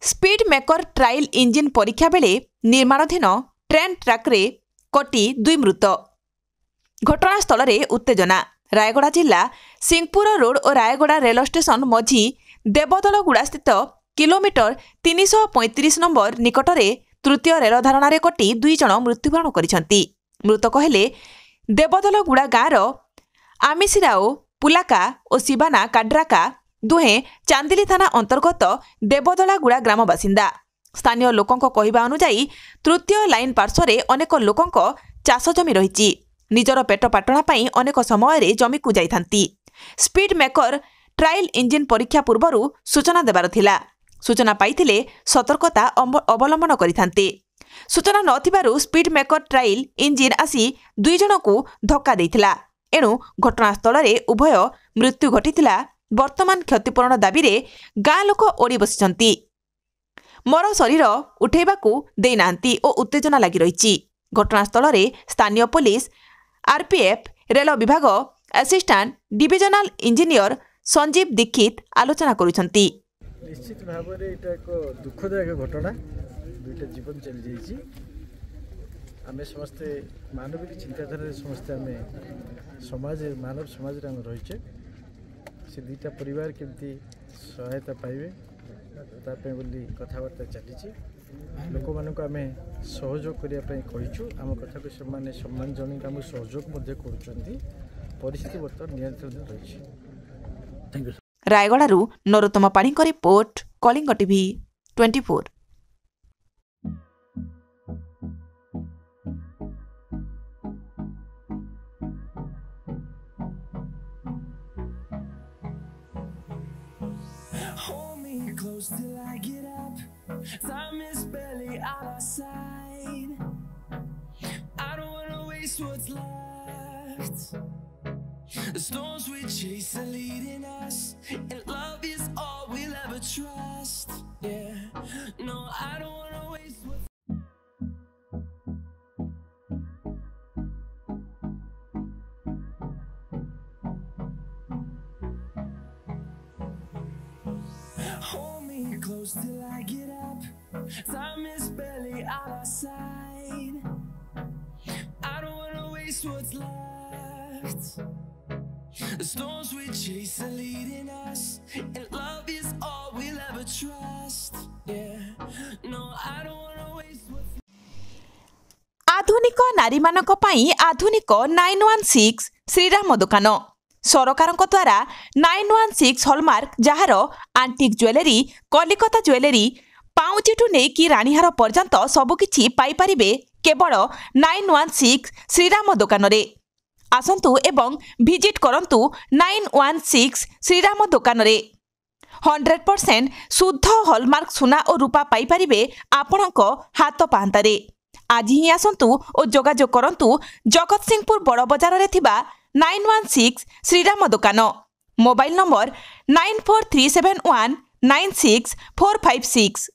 Speed maker trial engine परीक्षा बेले निर्माणाधीन ट्रेन ट्रैक्रे कटी 2 मृत। घटनास्थल में उत्तेजना। रायगड़ा जिला सिंहपुर रोड और रायगड़ा रेल स्टेशन मझी देवदलगुड़ा स्थित किलोमीटर 335 नंबर निकटरे तृतीय रेल धारणा कटी 2 जन मृत्युवरण करिसेंती। मृतक हेले देवदलगुड़ा गाँवर आमिसिराओ पुलाका और शिवाना काड्राका, दुहे चांदिली थाना अंतर्गत देवदलागुड़ा ग्राम बासिंदा। स्थानीय लोकों कहवा अनुजाई तृतीय लाइन पार्श्व अनेक लोकों चाष जमी रही। निजर पेट पाटणा पाई अनेक समय जमी को जाइथांती। स्पीड मेकर ट्रायल इंजिन परीक्षा पूर्व सूचना देवार थिला। सूचना पाइथिले सतर्कता अवलंबन करिथांते। सूचना नथिबारु स्पीड मेकर ट्रायल इंजिन आसी 2 जन को धक्का देइथिला। एणु घटनास्थल में उभय मृत्यु घटिथिला। वर्तमान क्षतिपूरण दाबी रे गाँ लोक ओडी बसिचंती। मर शरीर उठेबाकू देनांती और उत्तेजना लगी रही। घटनास्थल में स्थानीय पुलिस, आरपीएफ, रेल विभाग assistant divisional engineer Sanjeev Dikshit आलोचना करुछंती। निश्चित भाव में एटा एक दुखदायक घटना। 2टा जीवन चली जाइए। आम समस्ते मानविक चिंताधारा समस्ते आम समाज मानव समाज रही से 2टा परिवार केमती सहायता पाइबे तापे बोली कथबार्ता चली। लोक मानक आम सहयोग करने कहीचु। आम कथा को से सम्मान जन आम सहयोग कर परिस्थिति बर्तमान नियंत्रण रही। रायगड़ारू नरोत्तम पाणी का report, Kalinga TV 24। Hold me close till I get up. Time is barely on our side. I don't wanna waste what's left. The storms we chase are leading us, and love is all we'll ever trust. Yeah, no, I don't wanna waste what's Hold me close till I get up. Time is barely on our side. I don't wanna waste what's left. The storms we chase are leading us, and love is all we'll ever trust. Yeah, no, I don't wanna waste what's आधुनिक नारी मानक पाई आधुनिक 916 श्रीराम दुकान। सरकार द्वारा 916 hallmark jar आंटिक jewellery, Kolkata jewellery, पाउचिठू नहीं राणीहार पर्यंत सबकिछि पाइपारिबे केवल 916 श्रीराम दुकान रे। आसंतु एवं विजिट करंतु 916 श्रीराम दुकान रे। 100% शुद्ध हॉलमार्क सुना और रूपा पाइपारिबे आपणक हाथ पाहांतारे। आज ही आसंतु और जोगाजोग करंतु जगत सिंहपुर बड़ बजार रे थिबा 916 श्रीराम दुकान। Mobile number 9437196456।